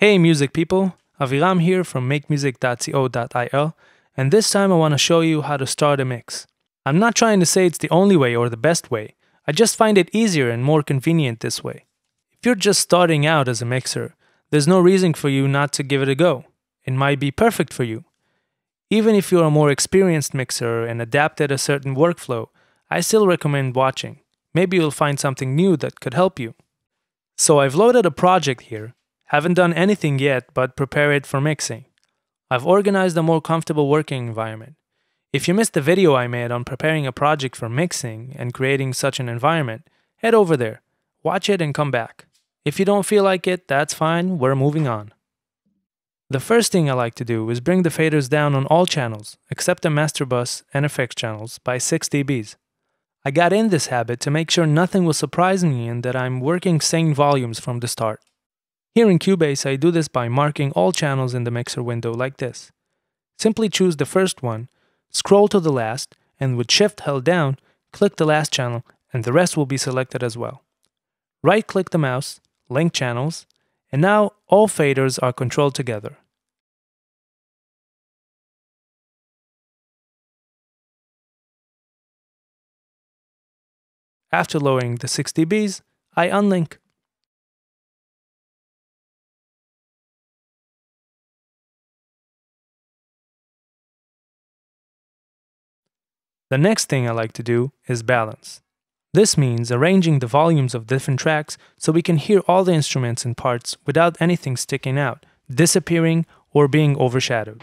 Hey music people, Aviram here from Makemusic.co.il, and this time I want to show you how to start a mix. I'm not trying to say it's the only way or the best way, I just find it easier and more convenient this way. If you're just starting out as a mixer, there's no reason for you not to give it a go. It might be perfect for you. Even if you're a more experienced mixer and adapted a certain workflow, I still recommend watching. Maybe you'll find something new that could help you. So I've loaded a project here. Haven't done anything yet, but prepare it for mixing. I've organized a more comfortable working environment. If you missed the video I made on preparing a project for mixing and creating such an environment, head over there, watch it and come back. If you don't feel like it, that's fine, we're moving on. The first thing I like to do is bring the faders down on all channels, except the master bus and effects channels, by 6 dBs. I got in this habit to make sure nothing will surprise me and that I'm working sane volumes from the start. Here in Cubase, I do this by marking all channels in the mixer window like this. Simply choose the first one, scroll to the last, and with Shift held down, click the last channel, and the rest will be selected as well. Right-click the mouse, link channels, and now all faders are controlled together. After lowering the 6 dBs, I unlink. The next thing I like to do is balance. This means arranging the volumes of different tracks so we can hear all the instruments and parts without anything sticking out, disappearing, or being overshadowed.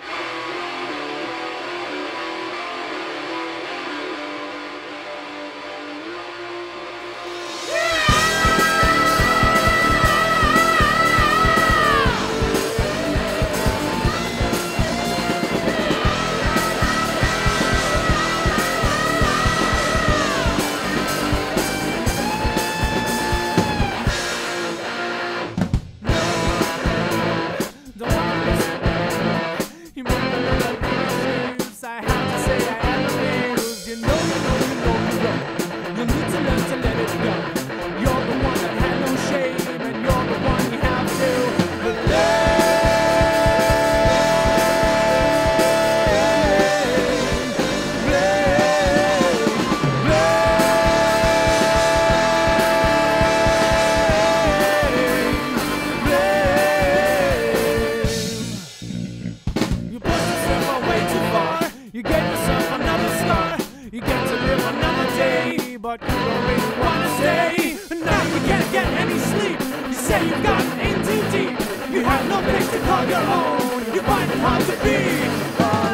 You get yourself another scar. You get to live another day, but you don't really wanna stay. Now you can't get any sleep. You say you've gotten in too deep. You have no place to call your own. You find it hard to be alone.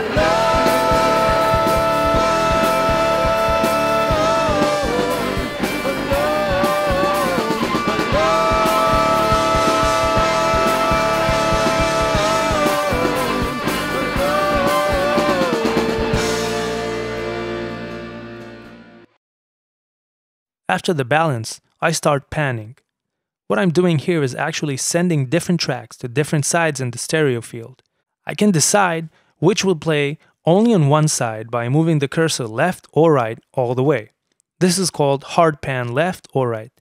After the balance, I start panning. What I'm doing here is actually sending different tracks to different sides in the stereo field. I can decide which will play only on one side by moving the cursor left or right all the way. This is called hard pan left or right.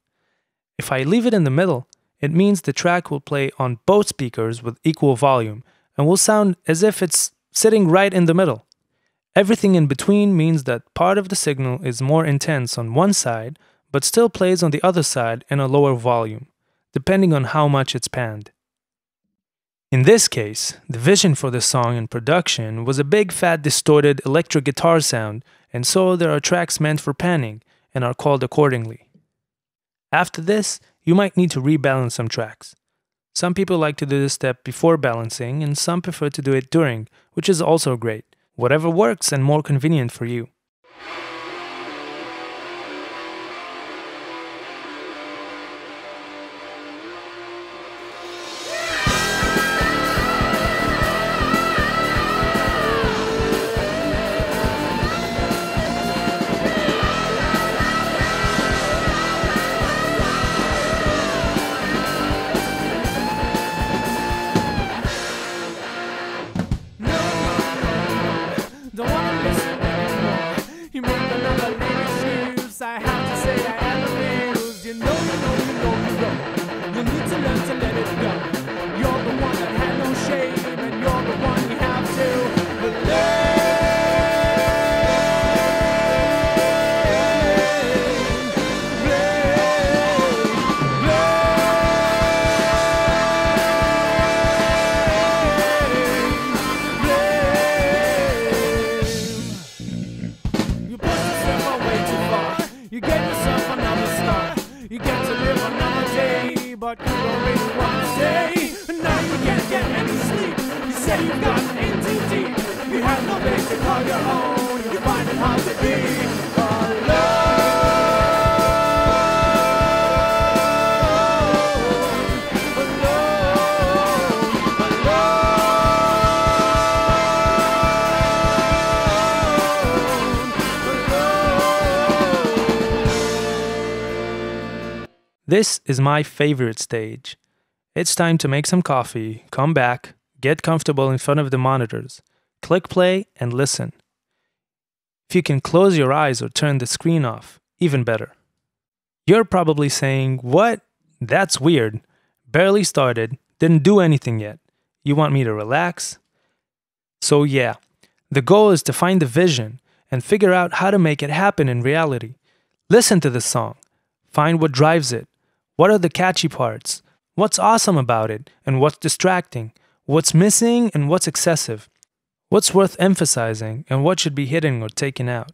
If I leave it in the middle, it means the track will play on both speakers with equal volume and will sound as if it's sitting right in the middle. Everything in between means that part of the signal is more intense on one side but still plays on the other side in a lower volume, depending on how much it's panned. In this case, the vision for the song and production was a big fat distorted electric guitar sound, and so there are tracks meant for panning and are called accordingly. After this, you might need to rebalance some tracks. Some people like to do this step before balancing, and some prefer to do it during, which is also great. Whatever works and more convenient for you. Don't wanna listen anymore. You make but you don't really wanna stay. Now you can't get any sleep. You say you've gotten in too deep. You have no place to call your own. You find it hard to be alone. This is my favorite stage. It's time to make some coffee, come back, get comfortable in front of the monitors, click play, and listen. If you can close your eyes or turn the screen off, even better. You're probably saying, "What? That's weird. Barely started, didn't do anything yet. You want me to relax?" So yeah, the goal is to find the vision and figure out how to make it happen in reality. Listen to the song. Find what drives it. What are the catchy parts? What's awesome about it and what's distracting? What's missing and what's excessive? What's worth emphasizing and what should be hidden or taken out?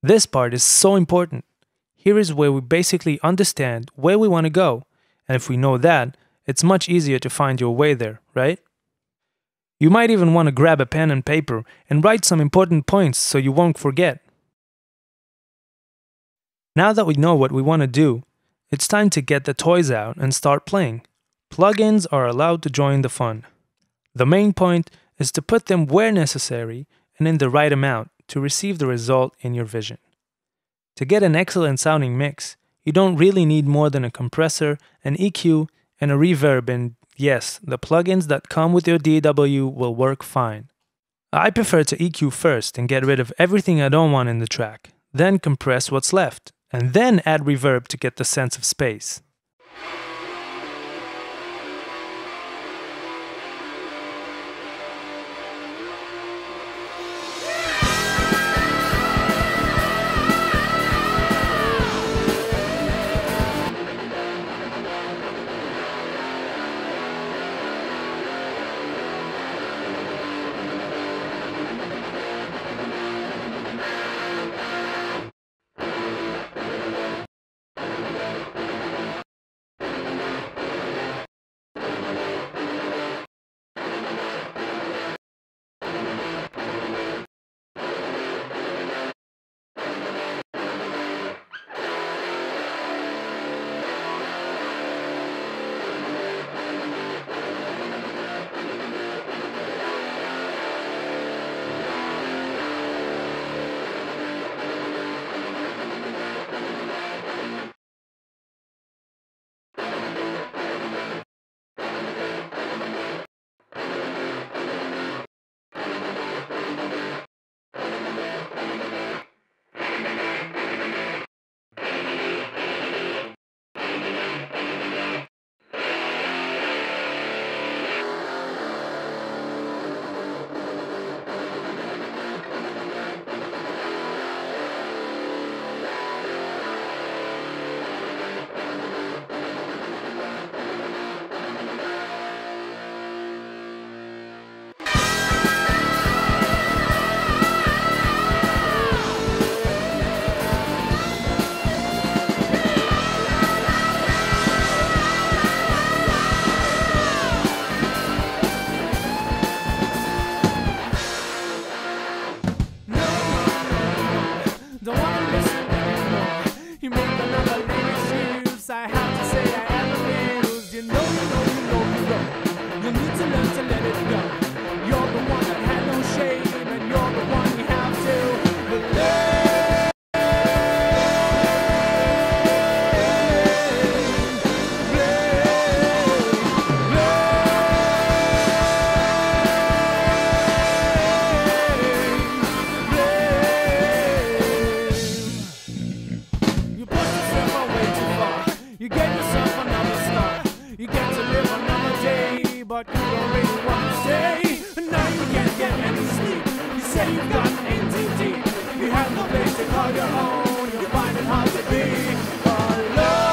This part is so important. Here is where we basically understand where we want to go, and if we know that, it's much easier to find your way there, right? You might even want to grab a pen and paper and write some important points so you won't forget. Now that we know what we want to do, it's time to get the toys out and start playing. Plugins are allowed to join the fun. The main point is to put them where necessary and in the right amount to receive the result in your vision. To get an excellent sounding mix, you don't really need more than a compressor, an EQ, and a reverb, and yes, the plugins that come with your DAW will work fine. I prefer to EQ first and get rid of everything I don't want in the track, then compress what's left, and then add reverb to get the sense of space. but you don't really want to stay. Now you can't get any sleep. You say you've gotten in too deep. You have no place to call your own. You find it hard to be alone.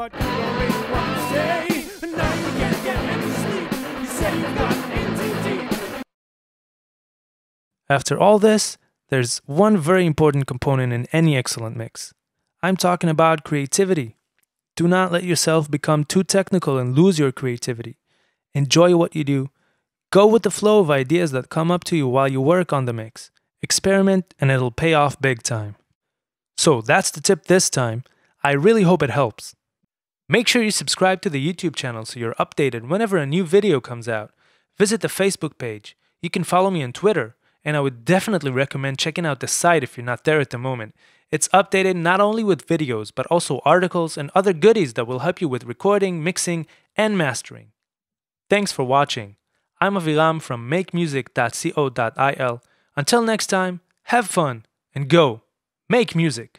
but you don't really wanna stay. Now you can't get any sleep. You say you've gotten in too deep. After all this, there's one very important component in any excellent mix. I'm talking about creativity. Do not let yourself become too technical and lose your creativity. Enjoy what you do. Go with the flow of ideas that come up to you while you work on the mix. Experiment and it'll pay off big time. So that's the tip this time. I really hope it helps. Make sure you subscribe to the YouTube channel so you're updated whenever a new video comes out. Visit the Facebook page. You can follow me on Twitter. And I would definitely recommend checking out the site if you're not there at the moment. It's updated not only with videos, but also articles and other goodies that will help you with recording, mixing, and mastering. Thanks for watching. I'm Aviram from Makemusic.co.il. Until next time, have fun and go make music.